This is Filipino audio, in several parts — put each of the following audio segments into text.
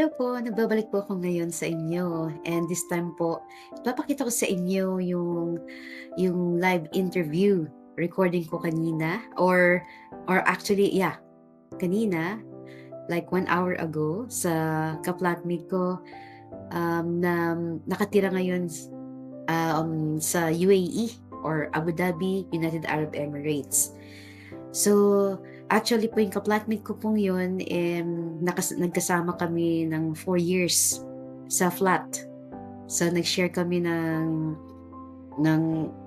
Hello po, nagbabalik po ako ngayon sa inyo and this time po, ipapakita ko sa inyo yung live interview recording ko kanina or actually yeah, kanina like 1 hour ago sa ka-flatmate ko na nakatira ngayon sa UAE or Abu Dhabi, United Arab Emirates. So, actually po yung ka-flatmate ko pong yun, nagkasama kami ng 4 years sa flat. So, nag-share kami ng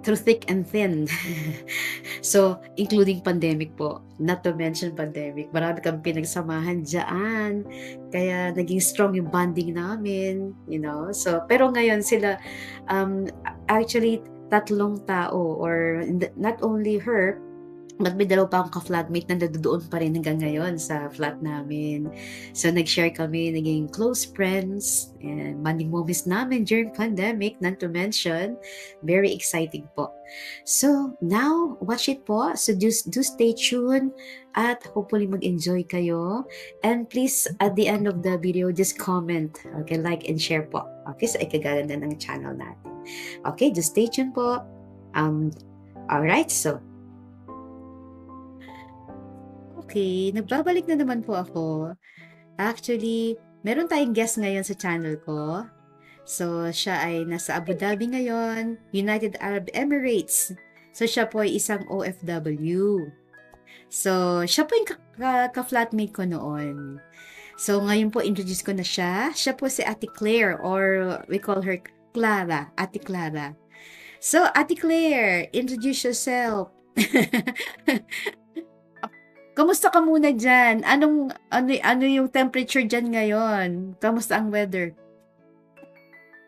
through thick and thin. So, including pandemic po. Not to mention pandemic. Marami kami pinagsamahan dyan. Kaya naging strong yung bonding namin, you know. So, pero ngayon sila, actually, tatlong tao or not only her, but may dalawa pa akong ka-flatmate na nandoon pa rin hanggang ngayon sa flat namin. So, nag-share kami, naging close friends, and bonding moments namin during pandemic, not to mention, very exciting po. So, now, watch it po. So, do stay tuned at hopefully mag-enjoy kayo. And please, at the end of the video, just comment. Okay, like and share po. Okay, so ikagaganda ng channel natin. Okay, just stay tuned po. Alright, so, okay, nagbabalik na naman po ako. Actually, meron tayong guest ngayon sa channel ko. So, siya ay nasa Abu Dhabi ngayon, United Arab Emirates. So, siya po ay isang OFW. So, siya po yung ka-flatmate ko noon. So, ngayon po, introduce ko na siya. Siya po si Ate Claire or we call her Clara, Ate Clara. So, Ate Claire, introduce yourself. Kamusta ka muna dyan? Ano yung temperature dyan ngayon? Kamusta ang weather?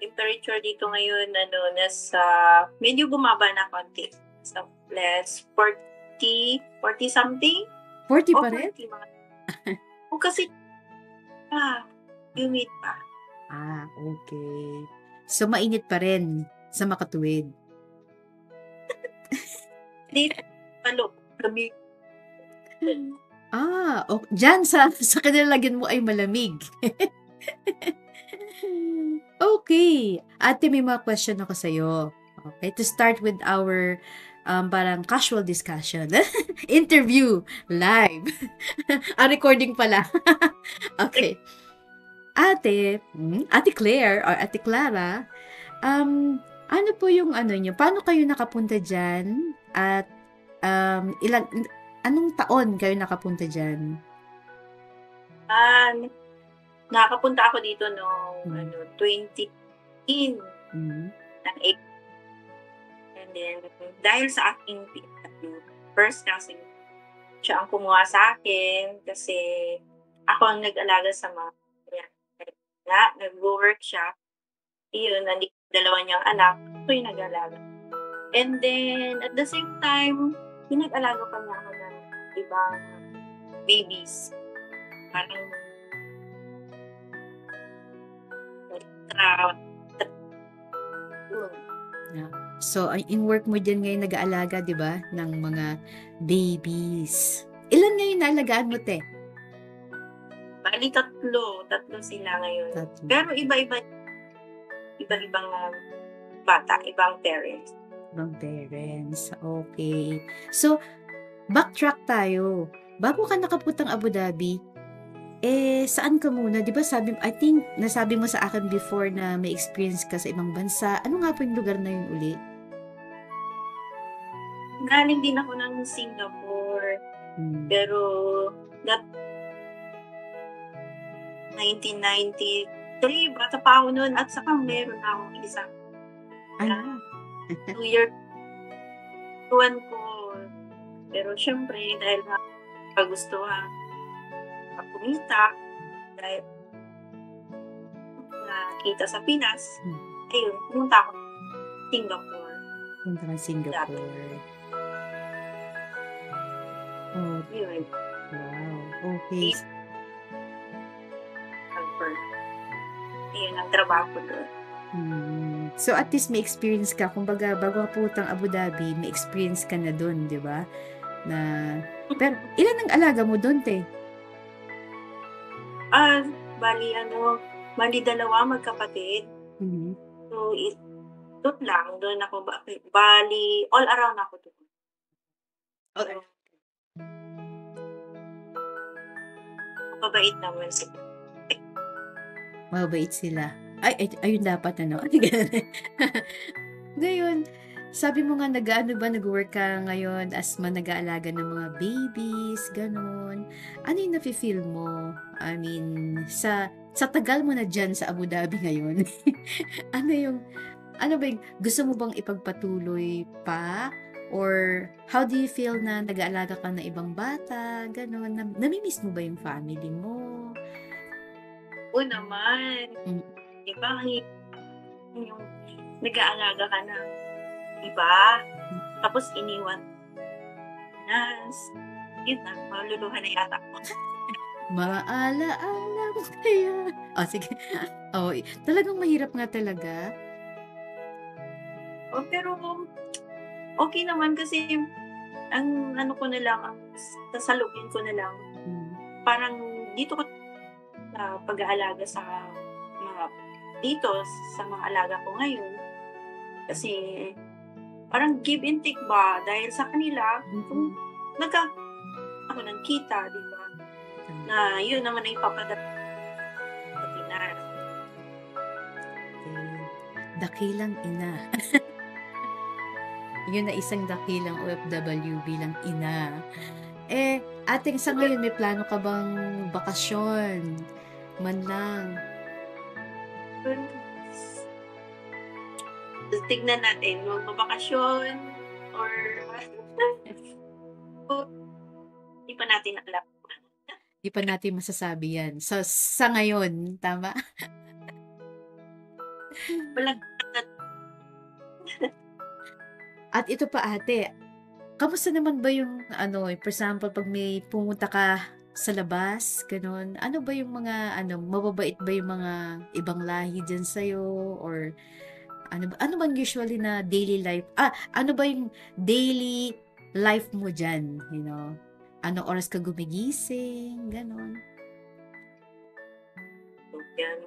Temperature dito ngayon, nasa, medyo bumaba na konti. Sa plus 40 something. 40 pa rin? 40 mga. O kasi, humid pa. Okay. So, mainit pa rin sa Makatuwid. Dito, lamig. Dyan sa kanila lagyan mo ay malamig. Okay. Ate, may mga question ako sa'yo. Okay, to start with our parang casual discussion. Interview live. Recording pala. Okay. Ate Claire or Ate Clara, ano po yung niyo? Paano kayo nakapunta dyan? At anong taon kayo nakapunta dyan? Nakapunta ako dito noong 2018 ng 8. And then, dahil sa aking first cousin, siya ang kumuha sa akin kasi ako ang nag-alaga sa mga nag-work siya. Iyon, dalawa niyang anak, ako yung nag-alaga. And then, at the same time, pinag-alaga pa niya ako ng ibang babies. Parang So, in work mo dyan ngayon nag-aalaga, di ba, ng mga babies. Ilan ngayon naalagaan mo, te? Bali, tatlo sila ngayon. Tatlo. Pero iba-ibang bata, ibang parents. Ibang parents, okay. So, backtrack tayo. Bago ka nakaputang Abu Dhabi, saan ka muna? Di ba I think, nasabi mo sa akin before na may experience ka sa ibang bansa. Ano nga po yung lugar na yun uli? Galing din ako ng Singapore. Pero, 1993, bata pa ako noon. At saka meron na akong isang 2-year tuwan ko. Pero syempre, dahil kagustuhan kumita, dahil nakita sa Pinas, ayun, pumunta ako Singapore. Punta ka Singapore. Oh, yun. Wow, okay. Ayun, ang trabaho ko doon. So at least may experience ka. Kumbaga, bago ka putang Abu Dhabi, may experience ka na doon, di ba? Pero, ilan ang alaga mo doon, te? bali dalawa magkapatid. Mhm. So, doon lang, doon ako, bali, all around ako doon. Okay. Mabait naman sila. Mabait sila. Ayun dapat ano. Ngayon, sabi mo nga nag-work ka ngayon as nag-aalaga ng mga babies, ganun. Ano yung nafe-feel mo? I mean, sa tagal mo na dyan sa Abu Dhabi ngayon, ano ano ba yung, gusto mo bang ipagpatuloy pa? Or how do you feel na nag-aalaga ka ng ibang bata? Ganun. Namimiss mo ba yung family mo? Oo naman. Mm. Diba, yung nag-aalaga ka na iba, tapos iniwan na, yun na, maluluha na yata ako. Maalaala mo kaya? Sige. Talagang mahirap nga talaga. Pero okay naman kasi ang ano ko na lang, ang sasalubin ko na lang, parang dito ko sa pag-aalaga sa mga alaga ko ngayon. Kasi parang give and take ba, dahil sa kanila, kung ako ng kita, di ba? Na yun naman ay ipapadala sa Pinas. Dakilang ina. Yun na isang dakilang OFW bilang ina. Ating sa ngayon, may plano ka bang bakasyon? Man lang. Tignan natin, magbabakasyon or di pa natin alam. Di pa natin masasabi yan. So, sa ngayon, tama? At ito pa ate, kamusta naman ba yung for example, pag may pumunta ka sa labas, ganun, ano ba yung mga, mababait ba yung mga ibang lahi dyan sa'yo? Or ano bang usually na daily life, ano ba yung daily life mo dyan, Anong oras ka gumigising, ganun? Yan,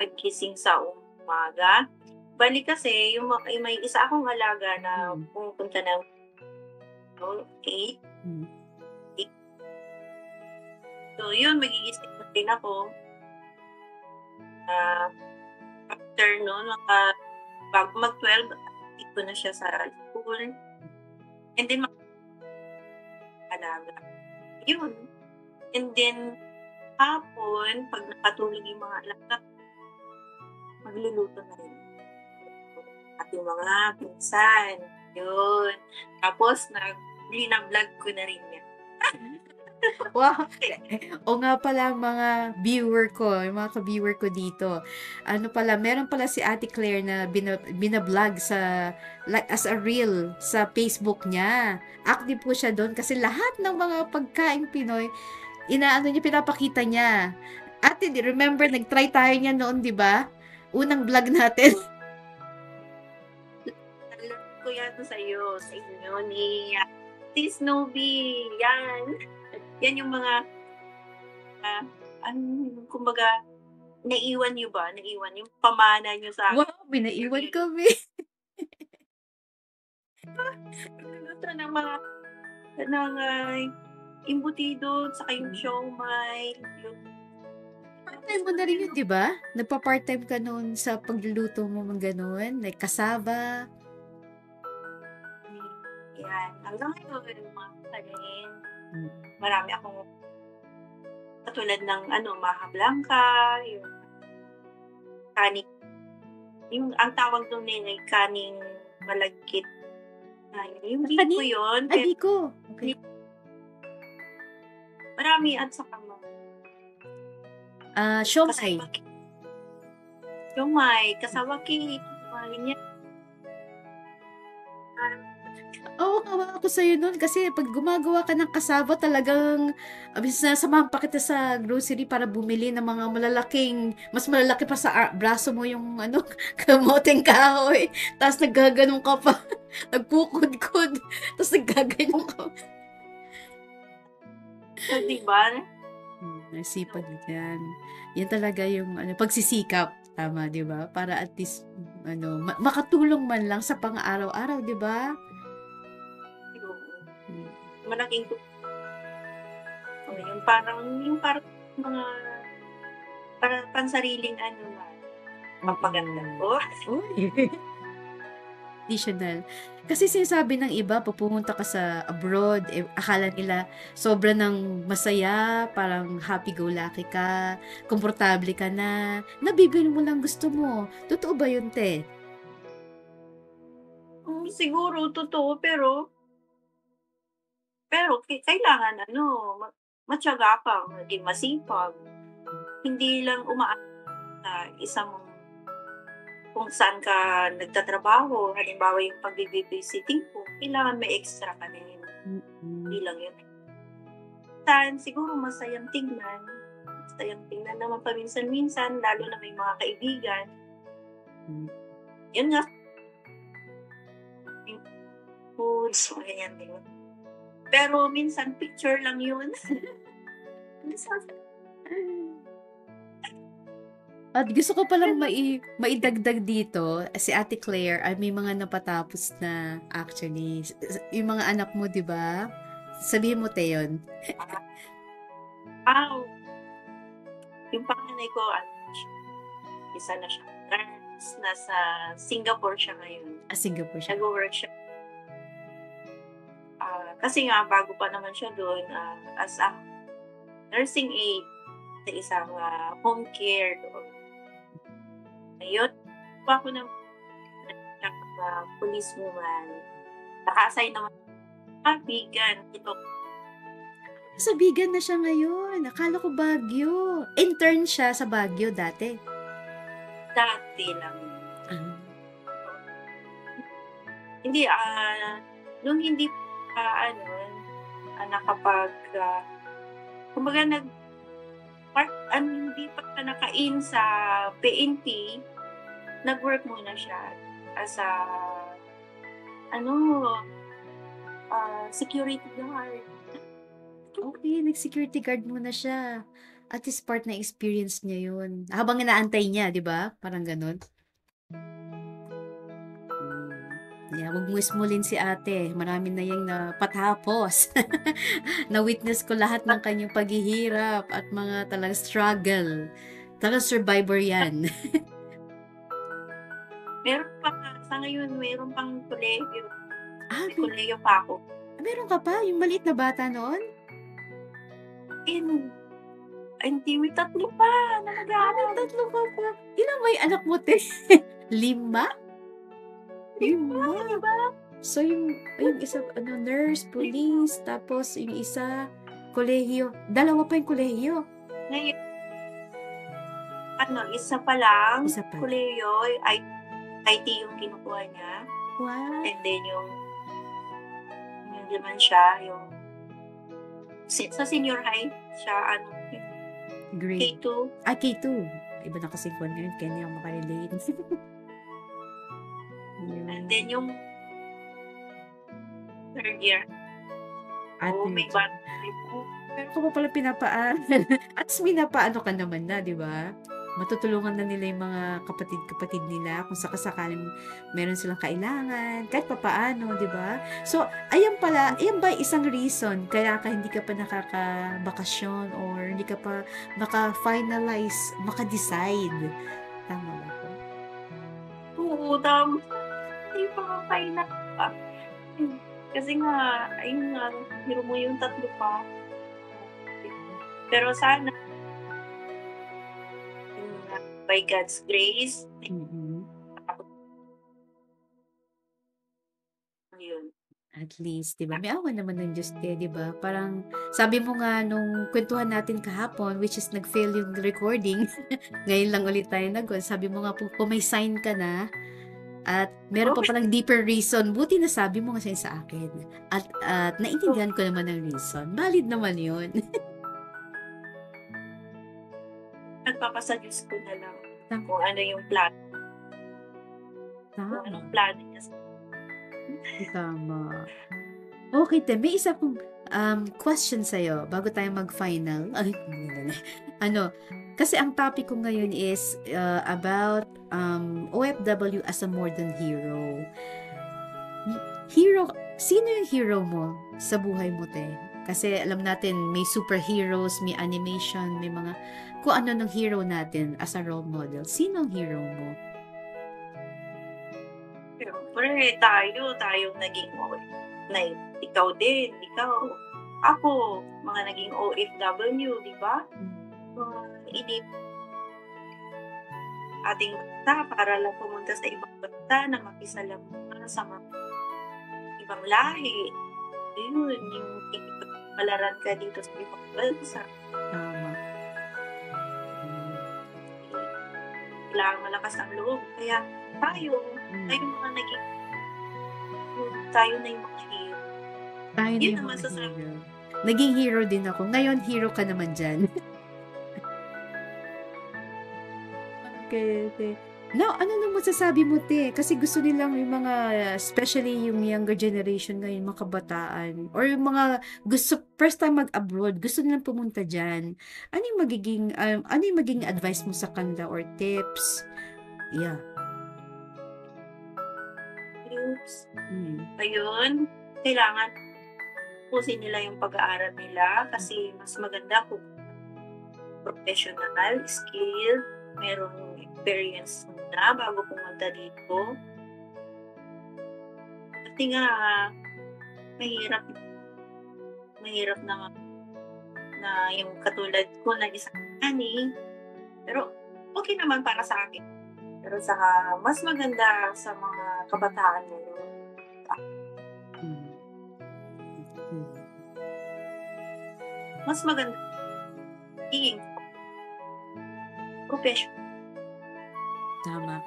pagkising sa umaga. Bali kasi, may isa akong alaga na pumunta ng 8. So, yun, magigising din ako. After noon, bago mag-12, dito na siya sa school. And then, alaga. Yun. And then, hapon, pag nakatulog yung mga alaga, magluluto na rin. At yung mga pinsan. Yun. Tapos, vlog ko na rin yan. Wow. O nga pala mga viewer ko, yung mga ka-viewer ko dito. Meron pala si Ate Claire na binablog as a reel sa Facebook niya. Active po siya doon kasi lahat ng mga pagkain Pinoy, pinapakita niya. Ate, remember, nag-try tayo niya noon, di ba? Unang vlog natin. Ko yan sa inyo, ni Snowy. Yan. Yan yung mga, kumbaga, naiwan nyo ba? Naiwan yung pamana nyo sa akin. Wow, binaiwan kami. Ito ng mga, imbutido, saka yung siomay, yung part-time mo na rin yun, di ba? Nagpa-part-time ka noon sa pagluluto mo mga ganun, like kasaba. Yan. Hanggang ngayon, mga kanin. Marami akong katulad ng Maha Blanca, yung kaning, ang tawag doon ay kaning malagkit. Yung biko yun. Biko. Okay. Marami at saka siomay. Siomay, kasawaki, ganyan. Oo, kawa ako sa'yo nun kasi pag gumagawa ka ng kasaba talagang samahan pa kita sa grocery para bumili ng mga mas malalaki pa sa braso mo yung kamoteng kahoy. Tapos naggaganong ka pa. Nagpukod-kod. Tapos naggaganong ka. So, diba? Nasipag yan. Yan talaga yung pagsisikap, tama, 'di ba? Para at least makatulong man lang sa pang-araw-araw, 'di ba? Hmm. Malaking yung parang mga para pansariling pampaganda. Uy. Additional. Kasi sinasabi ng iba, pupunta ka sa abroad, akala nila sobra ng masaya, parang happy-go-lucky ka, komportable ka na, nabibili mo lang gusto mo. Totoo ba yun, te? Siguro totoo pero kailangan matiyaga ka, maging masipag. Hindi lang sa isang kung saan ka nagtatrabaho, halimbawa yung pagbi-babysitting ko, kailangan may extra ka din. Hindi lang yun. Siguro masayang tingnan naman paminsan-minsan, lalo na may mga kaibigan. Yun nga, foods, ganyan din. Pero minsan, picture lang yun. At gusto ko palang maidagdag dito, si Ate Claire ay may mga napatapos na actually. Yung mga anak mo, di ba? Sabihin mo, Teyon. Yung panganay ko, isa na siya. Nasa Singapore siya ngayon. Singapore siya. Nag-work siya. Kasi nga, bago pa naman siya doon, as a nursing aide sa isang home care doon. Ayun, ako ng policewoman. Naka-assign naman Bigan. Sa Bigan na siya ngayon. Akala ko Baguio. Intern siya sa Baguio dati. Dati lang. Hindi, nung hindi nakapag kumbaga hindi pa naka-in sa PNP, nag-work muna siya as a security guard. Okay, nag-security guard muna siya. At least part na experience niya yun. Habang inaantay niya, di ba? Parang ganun. Yeah, wag mo ismulin si ate. Marami na yung napatapos. Na-witness ko lahat ng kanyang paghihirap at mga talagang struggle. Talagang survivor yan. Meron pa sa ngayon, meron pang kolehiyo. May kolehiyo pa ako. Meron ka pa? Yung maliit na bata noon? Hindi, may 3 pa na nag-aaral. 3 ka pa. Ilang may anak mo, te? 5? 5? Diba? So, yung isa, nurse, police, tapos yung isa, kolehiyo. 2 pa yung kolehiyo. Ngayon, isa pa lang, kolehiyo, IT yung kinukuha niya. Wow. And then yung naman siya, yung sa senior high, siya, grade. K2. K2. Iba na kasi kung ngayon, kaya niya makarelate. And then yung 3rd year. May bata. Pero kung pala pinapaaral, at minapaano ka naman na, di ba? Matutulungan na nila yung mga kapatid nila kung sakasakaling meron silang kailangan, kahit papaano, di ba? So, ayan ba isang reason kaya hindi ka pa nakakabakasyon or hindi ka pa maka-finalize, maka-decide. Tama ba po? Oo, tama. Hindi pa maka-final pa. Kasi nga, ayun nga, hiro mo yung 3 pa. Pero sana, by God's grace, yun. At least, di ba? May awa naman ng Diyos di ba? Parang, sabi mo nga nung kwentuhan natin kahapon, which is nag-fail yung recording, ngayon lang ulit tayo sabi mo nga kung may sign ka na, at meron pa palang deeper reason, buti na sabi mo kasi sa akin. At naintindihan ko naman ang reason. Valid naman yun. Nagpapasa Diyos ko na lang kung ano yung plan. Kung anong plan niya. Tama. Okay, te. May isa Question sa'yo, bago tayo mag-final. Ay, ano, kasi ang topic ko ngayon is about OFW as a modern hero. Hero, sino yung hero mo sa buhay mo, te? Kasi alam natin, may superheroes, may animation, may mga, kung ano ng hero natin as a role model. Sino ang hero mo? Siyempre, tayong naging ikaw din, ako, mga naging OFW, di ba? Inip ating bansa para lang pumunta sa ibang bansa na makisalamuha sa mga ibang lahi. Yun, yung malaran ka dito sa ibang bansa. Tama. Kailangan malakas ang loob. Kaya tayo mga naging tayo na yung mga hero. Tayo na yung mga hero. Naging hero din ako. Ngayon, hero ka naman dyan. Okay. Now, ano na masasabi mo, te? Kasi gusto nilang yung mga, especially yung younger generation ngayon, mga kabataan, or yung mga gusto, first time mag-abroad, gusto nilang pumunta dyan. Ano yung magiging advice mo sa kanila or tips? Yeah. Tips. Ayun, kailangan pusin nila yung pag-aaral nila kasi mas maganda kung professional, skill, merong experience na bago pumunta dito. Kasi nga, mahirap na yung katulad ko na isang ani. Pero okay naman para sa akin. Pero saka mas maganda sa mga kabataan ngayon. Mas maganda magiging professional. Tama.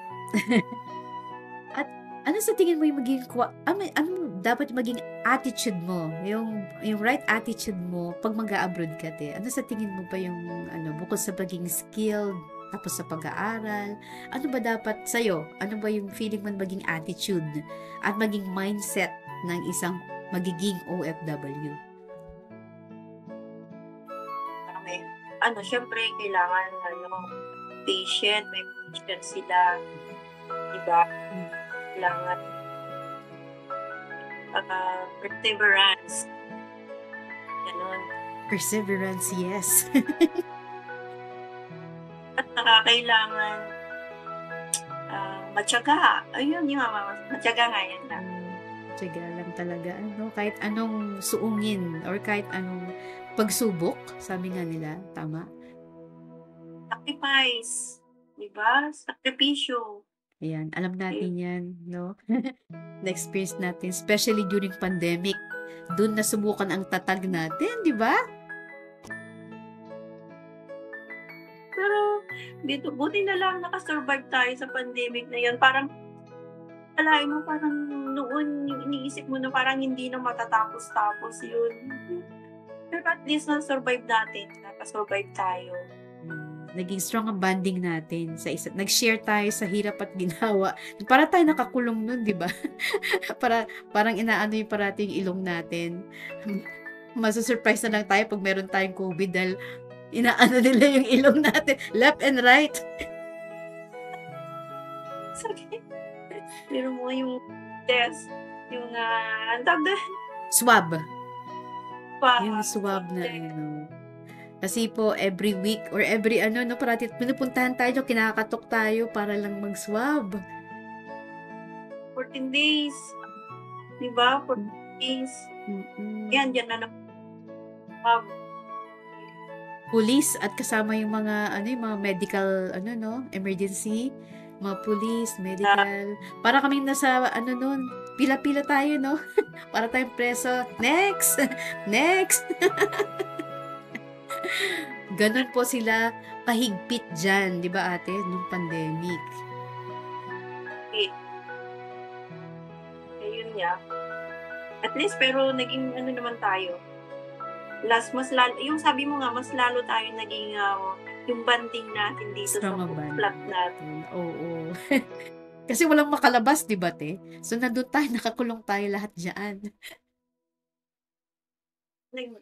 At ano sa tingin mo yung magiging ano dapat maging attitude mo, yung right attitude mo pag mag-a-abroad ka, te? Ano sa tingin mo ba yung bukod sa pagiging skilled, tapos sa pag-aaral, ano ba dapat sa'yo? Ano ba yung feeling mo maging attitude at maging mindset ng isang magiging OFW? Syempre, kailangan, patient, may patience sila, diba? Kailangan, perseverance. Ganun. Perseverance, yes. At kailangan, matyaga. Ayun, yung matyaga nga yan na. Matyaga lang talaga, kahit anong suungin or kahit anong pagsubok, sabi nga nila, tama? Sacrifice, diba? Sakripisyo. Ayan, alam natin yan, no? Na-experience natin, especially during pandemic. Doon nasubukan ang tatag natin, di ba? Pero, dito, buti na lang nakasurvive tayo sa pandemic na yan. Parang, alain mo, parang noon, yung iniisip mo na parang hindi na matatapos-tapos yun. Pero at least na-survive natin. Nakasurvive tayo. Naging strong ang bonding natin sa isa. Nag-share tayo sa hirap at ginawa. Para tayo nakakulong nun, di ba? Parang inaano yung parati yung ilong natin. Masusurprise na lang tayo pag meron tayong COVID dahil inaano nila yung ilong natin. Left and right. Pero mo yung test, yung swab. Yung swab na Kasi po, every week or every parati pinupuntahan tayo, kinakatok tayo para lang mag-swab. 14 days. Diba? 14 days. Yan na swab. Police at kasama yung mga, yung mga medical, emergency. Mga police, medical. Para kaming nasa, pila-pila tayo, no? Para tayong preso. Next! Next! Ganon po sila kahigpit dyan, di ba ate, nung pandemic. Ayun nga. At least, pero naging naman tayo. Yung sabi mo nga, mas lalo tayo naging yung banding natin dito sa flat natin. Oo. Kasi walang makalabas, di ba, te? So, nandun tayo, nakakulong tayo lahat dyan.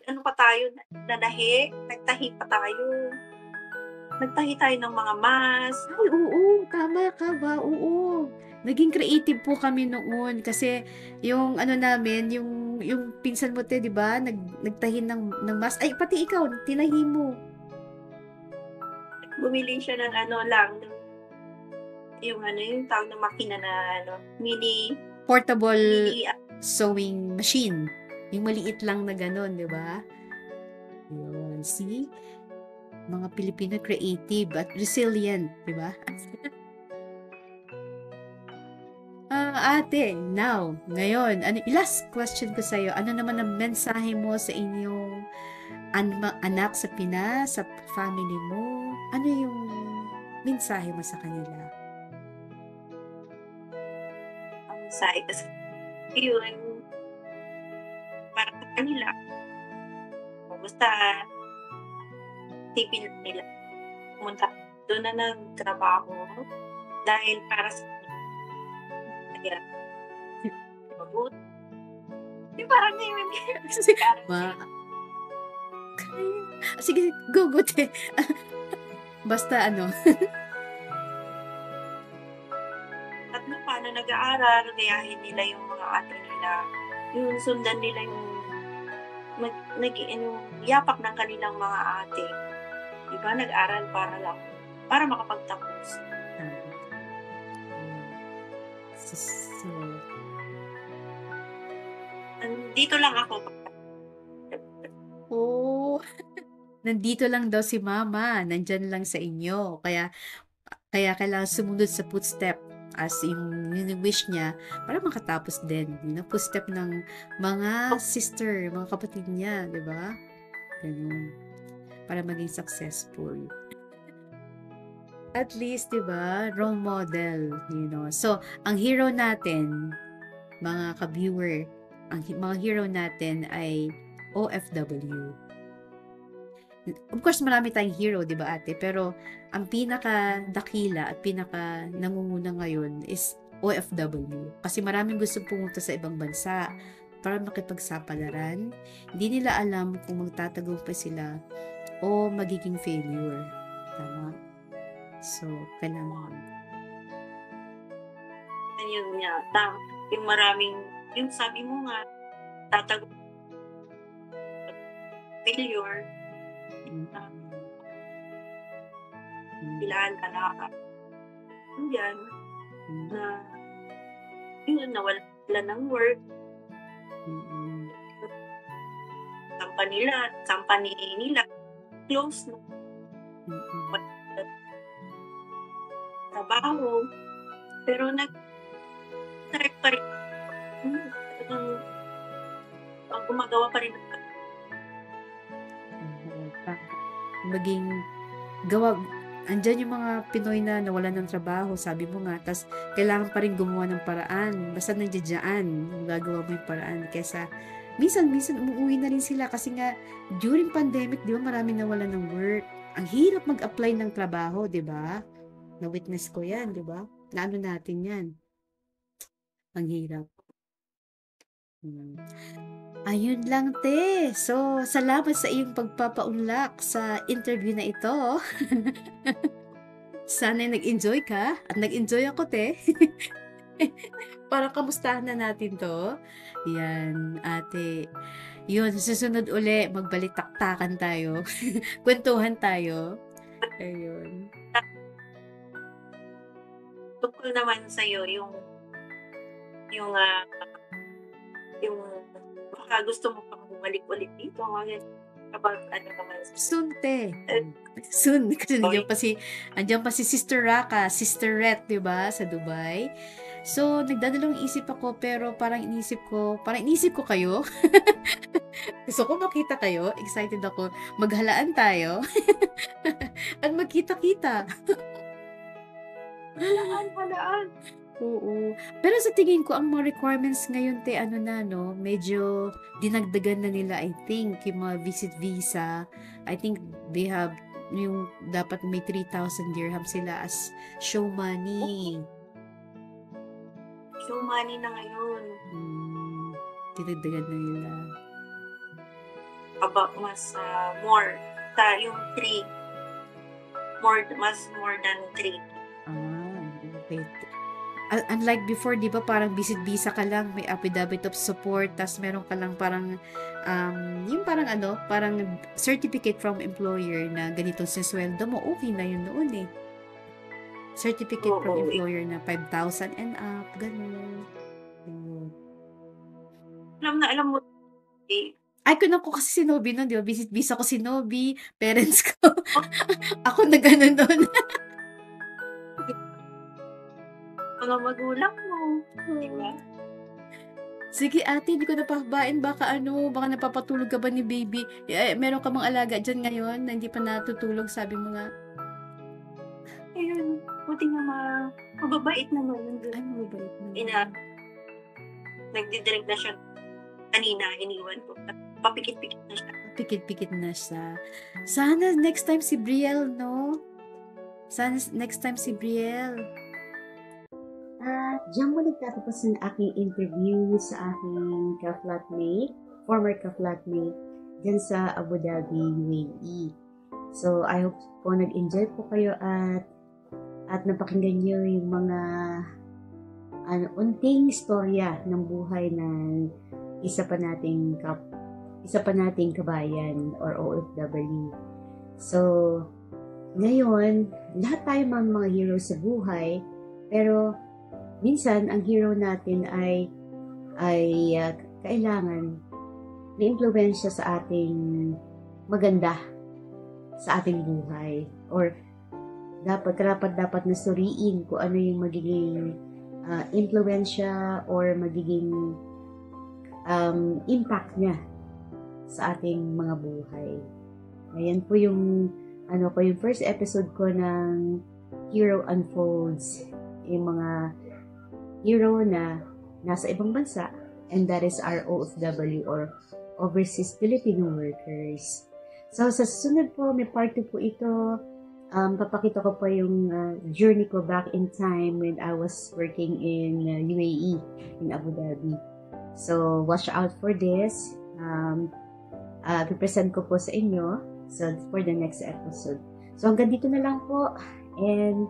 ano pa tayo, nagtahi pa tayo. Nagtahi tayo ng mga mask. Ay, oo, tama ka ba? Oo. Naging creative po kami noon kasi yung ano namin, yung pinsan mo te, 'di ba? Nagtahi ng mask. Ay, pati ikaw, tinahi mo. Bumili siya ng ano lang, yung ano, yung tawag na makina na ano, Portable mini, sewing machine. Yung maliit lang na gano'n, 'di ba? Yun, see? Mga Pilipino creative at resilient, 'di ba? Ate, now, ngayon, last question ko sa'yo, ano naman ang mensahe mo sa inyong anak sa Pinas, sa family mo? Ano yung mensahe mo sa kanila? ang side. Kasi yun, para sa kanila, basta tipin nila pumunta doon na nagtrabaho dahil para sa kanila mabuti. Di parang ngayon Sige, go, te. Basta ano. at na paano nag-aaral, gayahin nila yung mga ate nila, yung sundan nila yung yapak ng kanilang mga ate. Diba, nag-aral para makapagtapos. So, dito lang ako. oh, nandito lang daw si mama, nandyan lang sa inyo. Kaya kailangan sumunod sa footstep as yung wish niya para makatapos din yung footstep ng mga sister, mga kapatid niya, di ba? Ganun. Para maging successful. At least, di ba? Role model, you know. So, ang hero natin, mga ka-viewer, ang mga hero natin ay OFW. Of course, marami tayong hero, di ba ate? Pero, ang pinaka-dakila at pinaka-nangunguna ngayon is OFW. Kasi maraming gusto pumunta sa ibang bansa para makipagsapalaran. Hindi nila alam kung magtatagumpay sila o magiging failure. Tama? So, kailangan. Yun nga, yung maraming, yung sabi mo nga, tatagumpay failure, ilan ka yan, na yun, nawala ng work, company nila, close na, trabaho, pero nag-try pa rin, gumagawa pa rin maging andyan yung mga Pinoy na nawalan ng trabaho, sabi mo nga, tas kailangan pa rin gumawa ng paraan, basta nandiyan, gagawa mo yung paraan, kesa minsan umuwi na rin sila kasi nga during pandemic, di ba, marami nawalan ng work, ang hirap mag-apply ng trabaho, di ba? Na-witness ko yan, di ba? Naano natin yan, ang hirap. Ayun lang, te. So, salamat sa iyong pagpapaunlak sa interview na ito. Sana nag-enjoy ka at nag-enjoy ako, te. Para kamustahan na natin to. Yan, ate. Yun, susunod uli, magbalik-taktakan tayo. Kwentuhan tayo. Ayun. Tungkol naman sa'yo, yung baka gusto mo pang bumalik ulit dito, kapag ano naman. Soon, te. Soon. Kasi andyan pa si Sister Raka, Sister Ret, di ba, sa Dubai. So, nagdadalawang isip ako, pero parang inisip ko kayo. Gusto ko makita kayo. Excited ako. Maghalaan tayo. At magkita-kita. Halaan. Oo. Pero sa tingin ko, ang mga requirements ngayon, te, medyo dinagdagan na nila, I think, yung mga visit visa. I think they have, yung dapat may 3,000 dirham sila as show money. Show money na ngayon. Dinagdagan na nila. about mas more sa yung 3 more than 3. Okay. Unlike before, di ba, parang visit-visa ka lang, may affidavit of support, tas meron ka lang parang, yung parang parang certificate from employer na ganitong sisweldo mo, okay na yun noon eh. Certificate from employer na 5,000 and up, ganun. Alam mo, ay, ko kasi si Nobi nun, di ba? Visit-visa ko si Nobi, parents ko. Ako na ganun nun. Mga magulang mo, di ba? Sige ate, hindi ko napahabain. Baka napapatulog ka ba ni baby? Meron ka mang alaga dyan ngayon na hindi pa natutulog, sabi mo nga. Ayun, buti nga mababait naman. Ay, mababait naman. Nagdidirect na siya kanina, iniwan ko. Papikit-pikit na siya. Pikit-pikit na siya. Sana next time si Brielle, no? Sana next time si Brielle. Diyan mo nagtatapos ang aking interview sa aking ka-flatmate, former ka-flatmate, dyan sa Abu Dhabi, UAE. So, I hope po nag-enjoy po kayo at napakinggan nyo yung mga unting istorya ng buhay ng isa pa nating kabayan or OFW. So, ngayon, lahat tayo mga hero sa buhay, pero minsan, ang hero natin ay kailangan na impluwensya sa ating maganda sa ating buhay. Or dapat na suriin kung ano yung magiging impluwensya or magiging impact niya sa ating mga buhay. Ayan po yung yung first episode ko ng Hero Unfolds. Yung mga hero na nasa ibang bansa, and that is our OFW or Overseas Filipino Workers. So, sa susunod po, may part 2 po ito. Papakita ko po yung journey ko back in time when I was working in UAE, in Abu Dhabi. So, watch out for this. Represent ko po sa inyo for the next episode. So, hanggang dito na lang po. And,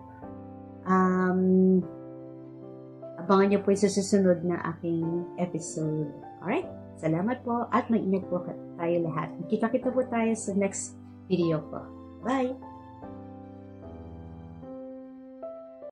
abangan niyo po yung susunod na aking episode. Alright? Salamat po at mag-ingat po tayo lahat. Kita-kita po tayo sa next video po. Bye!